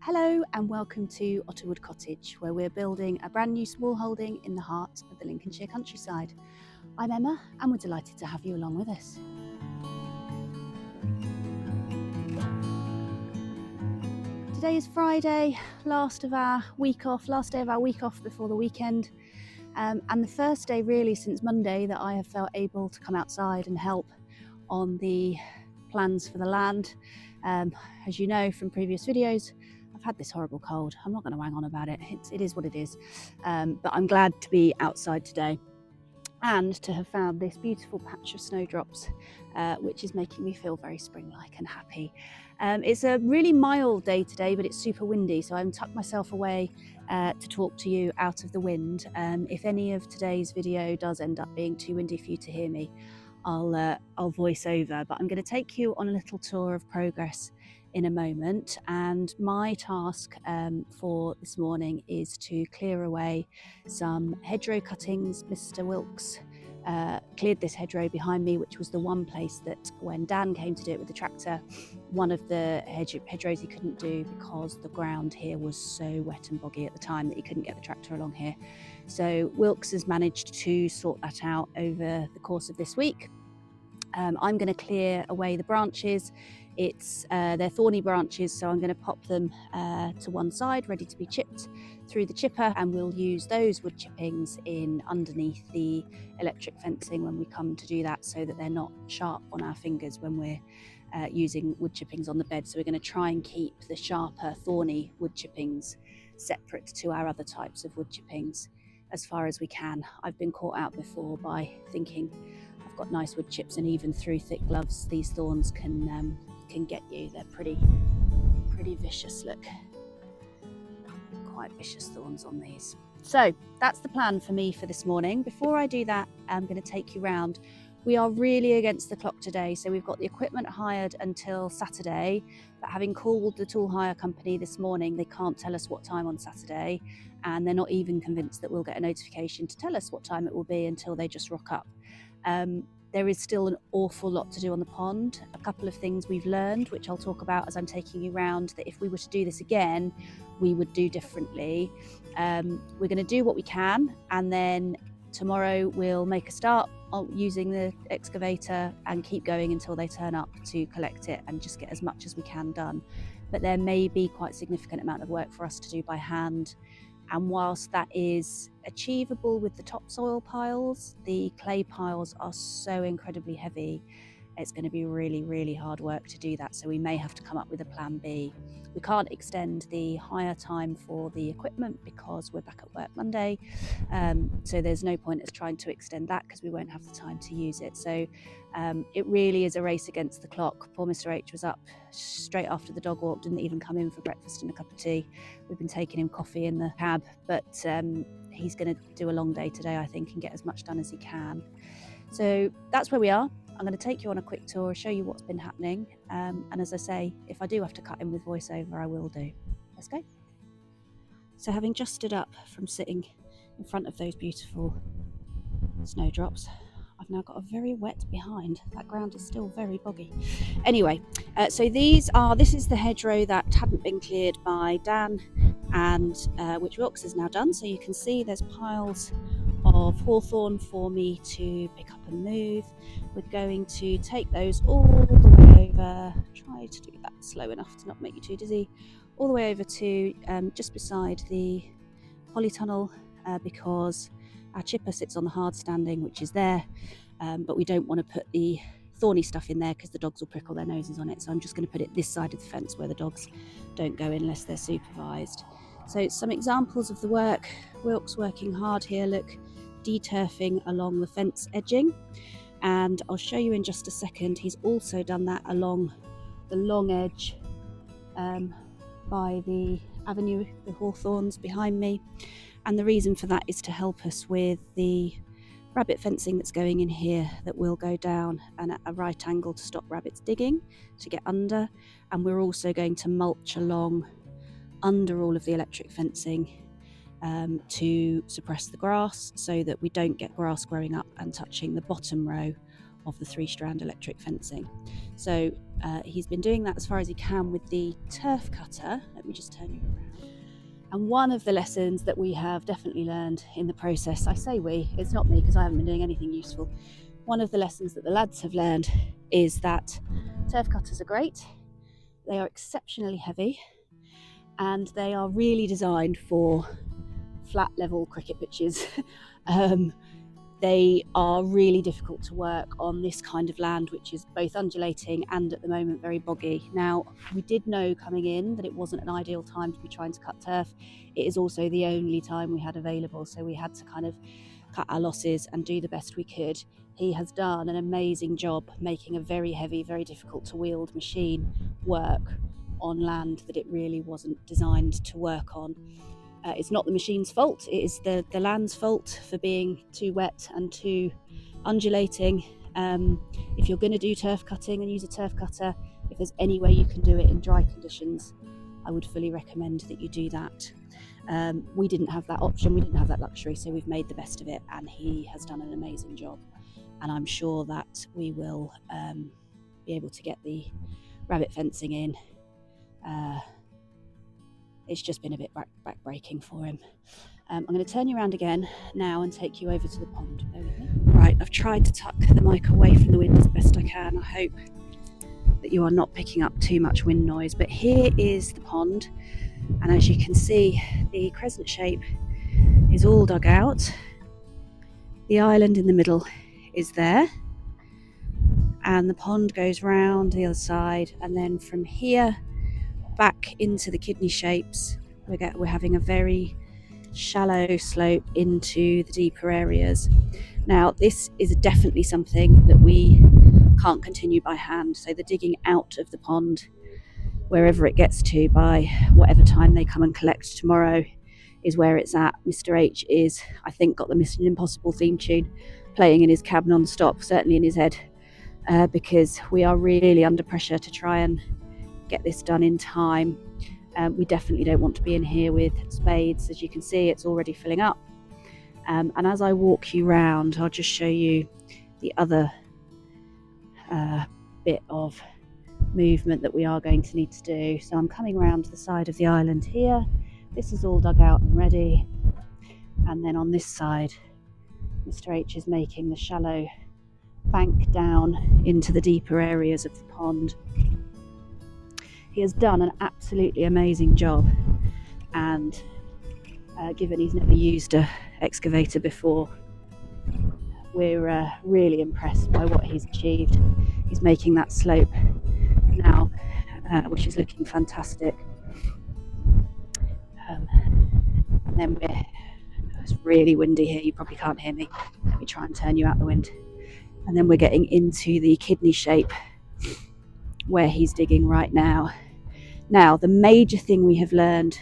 Hello and welcome to Otterwood Cottage, where we're building a brand new smallholding in the heart of the Lincolnshire countryside. I'm Emma and we're delighted to have you along with us. Today is Friday, last day of our week off before the weekend, and the first day really since Monday that I have felt able to come outside and help on the plans for the land. As you know from previous videos, I've had this horrible cold. I'm not going to hang on about it. It is what it is. But I'm glad to be outside today and to have found this beautiful patch of snowdrops, which is making me feel very spring-like and happy. It's a really mild day today, but it's super windy, so I'm tucked myself away to talk to you out of the wind. If any of today's video does end up being too windy for you to hear me, I'll voice over, but I'm going to take you on a little tour of progress in a moment. And my task for this morning is to clear away some hedgerow cuttings. Mr. Wilkes cleared this hedgerow behind me, which was the one place that when Dan came to do it with the tractor, one of the hedgerows he couldn't do because the ground here was so wet and boggy at the time that he couldn't get the tractor along here. So Wilkes has managed to sort that out over the course of this week. I'm going to clear away the branches. They're thorny branches, so I'm going to pop them to one side, ready to be chipped through the chipper, and we'll use those wood chippings in underneath the electric fencing when we come to do that, so that they're not sharp on our fingers when we're using wood chippings on the bed. So we're going to try and keep the sharper, thorny wood chippings separate to our other types of wood chippings as far as we can. I've been caught out before by thinking I've got nice wood chips, and even through thick gloves these thorns can get you. They're pretty vicious. Look, quite vicious thorns on these. So that's the plan for me for this morning. Before I do that, I'm going to take you round. We are really against the clock today, so we've got the equipment hired until Saturday, but having called the tool hire company this morning, they can't tell us what time on Saturday, and they're not even convinced that we'll get a notification to tell us what time it will be until they just rock up. There is still an awful lot to do on the pond. A couple of things we've learned, which I'll talk about as I'm taking you round, that if we were to do this again, we would do differently. We're going to do what we can, and then tomorrow we'll make a start using the excavator and keep going until they turn up to collect it and just get as much as we can done. But there may be quite a significant amount of work for us to do by hand. And whilst that is achievable with the topsoil piles, the clay piles are so incredibly heavy, it's going to be really, really hard work to do that. So we may have to come up with a plan B. We can't extend the hire time for the equipment because we're back at work Monday. So there's no point us trying to extend that because we won't have the time to use it. So it really is a race against the clock. Poor Mr. H was up straight after the dog walk, didn't even come in for breakfast and a cup of tea. We've been taking him coffee in the cab, but he's going to do a long day today, I think, and get as much done as he can. So that's where we are. I'm going to take you on a quick tour, show you what's been happening, and as I say, if I do have to cut in with voiceover, I will do. Let's go. So having just stood up from sitting in front of those beautiful snowdrops, I've now got a very wet behind. That ground is still very boggy. Anyway, so this is the hedgerow that hadn't been cleared by Dan, and which Wilkes has now done. So you can see there's piles of hawthorn for me to pick up and move. We're going to take those all the way over, try to do that slow enough to not make you too dizzy, all the way over to just beside the polytunnel, because our chipper sits on the hard standing, which is there, but we don't want to put the thorny stuff in there because the dogs will prickle their noses on it. So I'm just going to put it this side of the fence where the dogs don't go in unless they're supervised. So some examples of the work. Wilkes working hard here, look, deturfing along the fence edging, and I'll show you in just a second. He's also done that along the long edge by the avenue, the hawthorns behind me, and the reason for that is to help us with the rabbit fencing that's going in here that will go down and at a right angle to stop rabbits digging to get under. And we're also going to mulch along under all of the electric fencing to suppress the grass so that we don't get grass growing up and touching the bottom row of the 3-strand electric fencing. So he's been doing that as far as he can with the turf cutter. Let me just turn you around. And one of the lessons that we have definitely learned in the process, I say we, it's not me because I haven't been doing anything useful. One of the lessons that the lads have learned is that turf cutters are great. They are exceptionally heavy and they are really designed for flat level cricket pitches. They are really difficult to work on this kind of land, which is both undulating and at the moment very boggy. Now, we did know coming in that it wasn't an ideal time to be trying to cut turf. It is also the only time we had available, so we had to kind of cut our losses and do the best we could. He has done an amazing job making a very heavy, very difficult to wield machine work on land that it really wasn't designed to work on. It's not the machine's fault, it is the land's fault for being too wet and too undulating. If you're going to do turf cutting and use a turf cutter, if there's any way you can do it in dry conditions, I would fully recommend that you do that. We didn't have that option, we didn't have that luxury, so we've made the best of it, and he has done an amazing job. And I'm sure that we will be able to get the rabbit fencing in. It's just been a bit back-breaking for him. I'm going to turn you around again now and take you over to the pond. Bear with me. Right, I've tried to tuck the mic away from the wind as best I can. I hope that you are not picking up too much wind noise. But here is the pond, and as you can see, the crescent shape is all dug out. The island in the middle is there, and the pond goes round the other side, and then from here back into the kidney shapes, we're having a very shallow slope into the deeper areas. Now, this is definitely something that we can't continue by hand, so the digging out of the pond, wherever it gets to by whatever time they come and collect tomorrow, is where it's at. Mr. H is, I think, got the Mission Impossible theme tune playing in his cab non-stop, certainly in his head, because we are really under pressure to try and get this done in time. We definitely don't want to be in here with spades. As you can see, it's already filling up. And as I walk you round, I'll just show you the other bit of movement that we are going to need to do. So I'm coming around to the side of the island here. This is all dug out and ready. And then on this side, Mr. H is making the shallow bank down into the deeper areas of the pond. He has done an absolutely amazing job, and given he's never used an excavator before, we're really impressed by what he's achieved. He's making that slope now, which is looking fantastic. And then it's really windy here, you probably can't hear me. Let me try and turn you out the wind. And then we're getting into the kidney shape where he's digging right now. Now, the major thing we have learned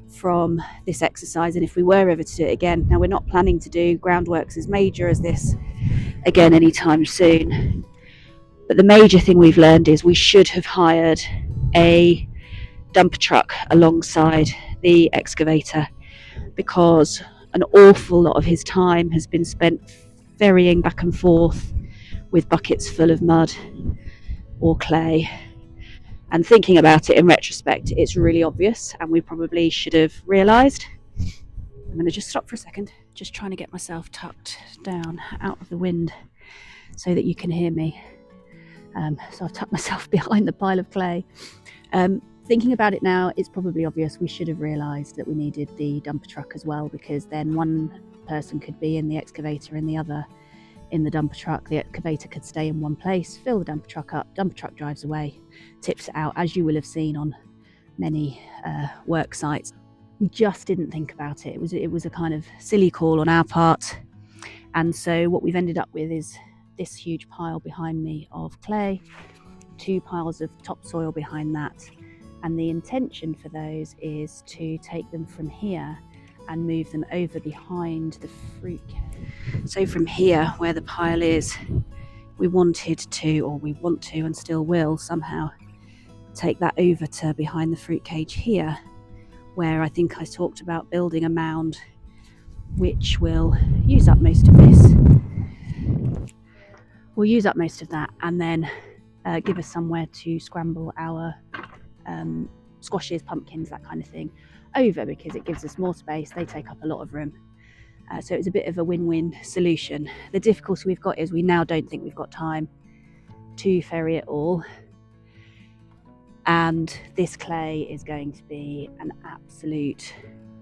from this exercise, and if we were ever to do it again, now we're not planning to do Groundworks as major as this again anytime soon, but the major thing we've learned is we should have hired a dumper truck alongside the excavator, because an awful lot of his time has been spent ferrying back and forth with buckets full of mud or clay. And thinking about it in retrospect, it's really obvious, and we probably should have realised. I'm going to just stop for a second, just trying to get myself tucked down out of the wind so that you can hear me. So I've tucked myself behind the pile of clay. Thinking about it now, it's probably obvious we should have realised that we needed the dumper truck as well, because then one person could be in the excavator and the other in the dumper truck. The excavator could stay in one place, fill the dumper truck up, dumper truck drives away, tips it out, as you will have seen on many work sites. We just didn't think about it. It was a kind of silly call on our part, and so what we've ended up with is this huge pile behind me of clay, 2 piles of topsoil behind that, and the intention for those is to take them from here and move them over behind the fruit. So from here, where the pile is, we want to and still will somehow take that over to behind the fruit cage here, where I think I talked about building a mound which will use up most of this. we'll use up most of that and then give us somewhere to scramble our squashes, pumpkins, that kind of thing over, because it gives us more space. They take up a lot of room. So it's a bit of a win-win solution. The difficulty we've got is we now don't think we've got time to ferry it all. And this clay is going to be an absolute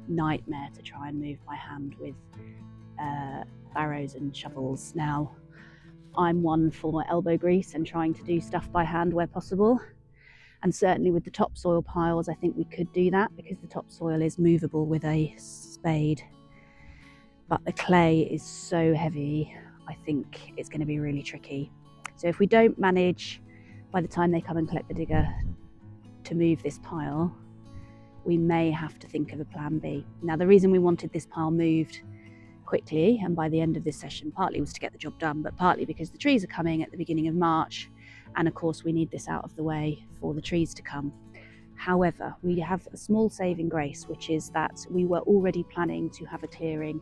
nightmare to try and move by hand with barrows and shovels. Now, I'm one for elbow grease and trying to do stuff by hand where possible. And certainly with the topsoil piles, I think we could do that because the topsoil is movable with a spade. But the clay is so heavy, I think it's going to be really tricky. So if we don't manage, by the time they come and collect the digger, to move this pile, we may have to think of a plan B. Now, the reason we wanted this pile moved quickly and by the end of this session partly was to get the job done, but partly because the trees are coming at the beginning of March, and of course we need this out of the way for the trees to come. However, we have a small saving grace, which is that we were already planning to have a clearing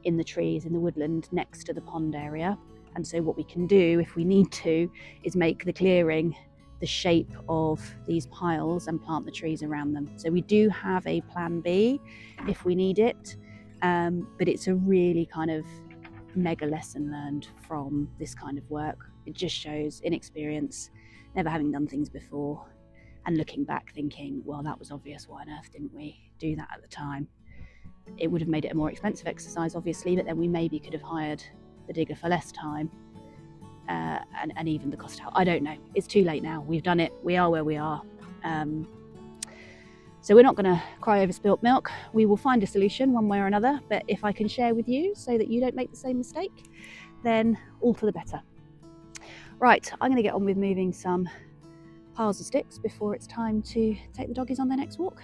in the trees in the woodland next to the pond area, and so what we can do if we need to is make the clearing the shape of these piles and plant the trees around them. So we do have a plan B if we need it, but it's a really kind of mega lesson learned from this kind of work. It just shows inexperience, never having done things before, and looking back thinking, well, that was obvious, why on earth didn't we do that at the time? It would have made it a more expensive exercise, obviously, but then we maybe could have hired the digger for less time. And even the cost out. I don't know. It's too late now. We've done it. We are where we are. So we're not going to cry over spilt milk. We will find a solution one way or another. But if I can share with you so that you don't make the same mistake, then all for the better. Right, I'm going to get on with moving some piles of sticks before it's time to take the doggies on their next walk.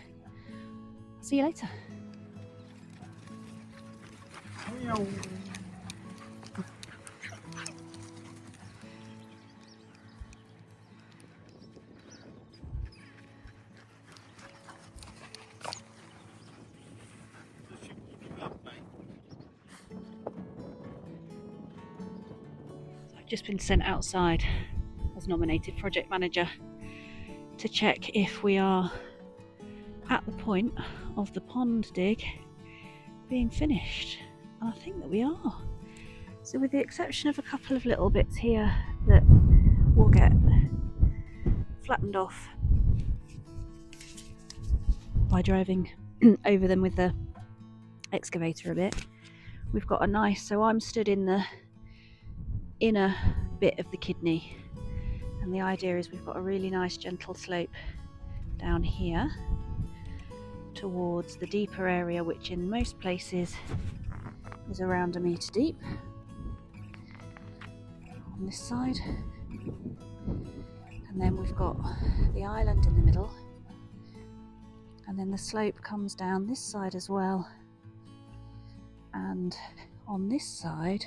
See you later. Just been sent outside as nominated project manager to check if we are at the point of the pond dig being finished, and I think that we are. So with the exception of a couple of little bits here that will get flattened off by driving over them with the excavator a bit, we've got a nice, so I'm stood in the inner bit of the kidney, and the idea is we've got a really nice gentle slope down here towards the deeper area, which in most places is around 1 metre deep on this side, and then we've got the island in the middle, and then the slope comes down this side as well, and on this side,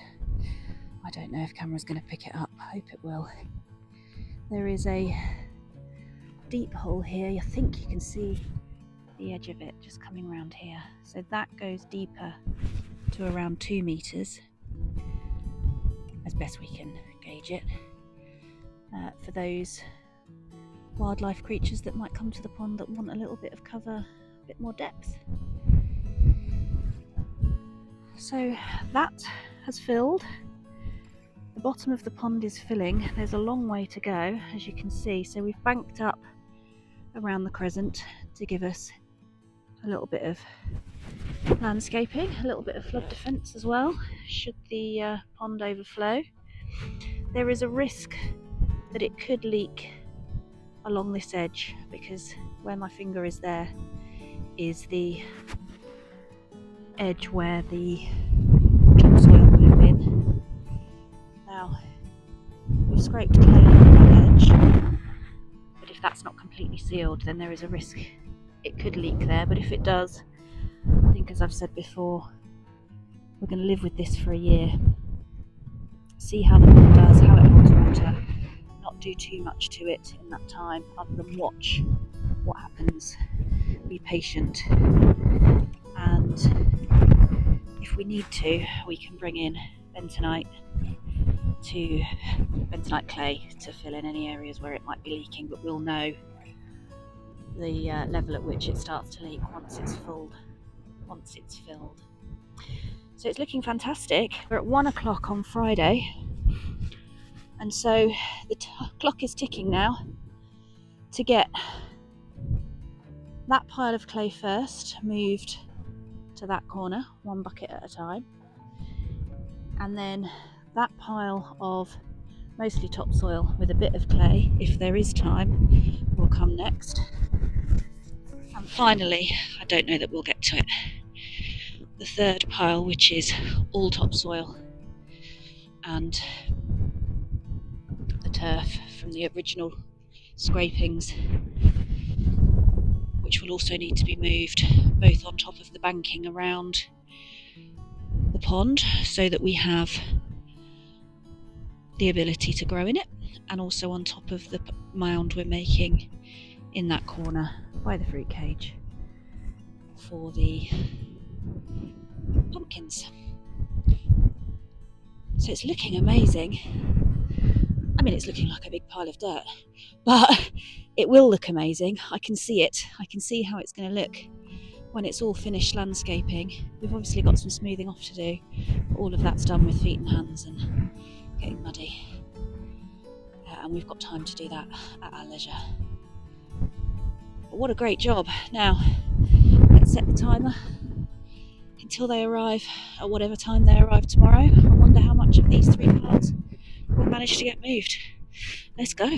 I don't know if camera's going to pick it up, I hope it will. There is a deep hole here, I think you can see the edge of it just coming around here. So that goes deeper to around 2 metres, as best we can gauge it, for those wildlife creatures that might come to the pond that want a little bit of cover, a bit more depth. So that has filled. The bottom of the pond is filling. There's a long way to go, as you can see. So we've banked up around the crescent to give us a little bit of landscaping, a little bit of flood defence as well, should the pond overflow. There is a risk that it could leak along this edge, because where my finger is there is the edge where the topsoil would have been. Now, we've scraped clay on the edge, but if that's not completely sealed, then there is a risk it could leak there. But if it does, I think, as I've said before, we're going to live with this for a year, see how the pond does, how it holds water, not do too much to it in that time other than watch what happens, be patient, and if we need to, we can bring in bentonite to bentonite clay to fill in any areas where it might be leaking, but we'll know the level at which it starts to leak once it's filled. So it's looking fantastic. We're at 1 o'clock on Friday, and so the clock is ticking now to get that pile of clay first moved to that corner, 1 bucket at a time, and then that pile of mostly topsoil with a bit of clay, if there is time, will come next. And finally, I don't know that we'll get to it, the third pile, which is all topsoil and the turf from the original scrapings, which will also need to be moved both on top of the banking around the pond so that we have the ability to grow in it, and also on top of the mound we're making in that corner by the fruit cage for the pumpkins. So it's looking amazing. I mean, it's looking like a big pile of dirt, but it will look amazing. I can see it. I can see how it's going to look when it's all finished landscaping. We've obviously got some smoothing off to do, but all of that's done with feet and hands and getting muddy. And we've got time to do that at our leisure. But what a great job. Now, let's set the timer until they arrive at whatever time they arrive tomorrow. I wonder how much of these 3 piles we'll manage to get moved. Let's go.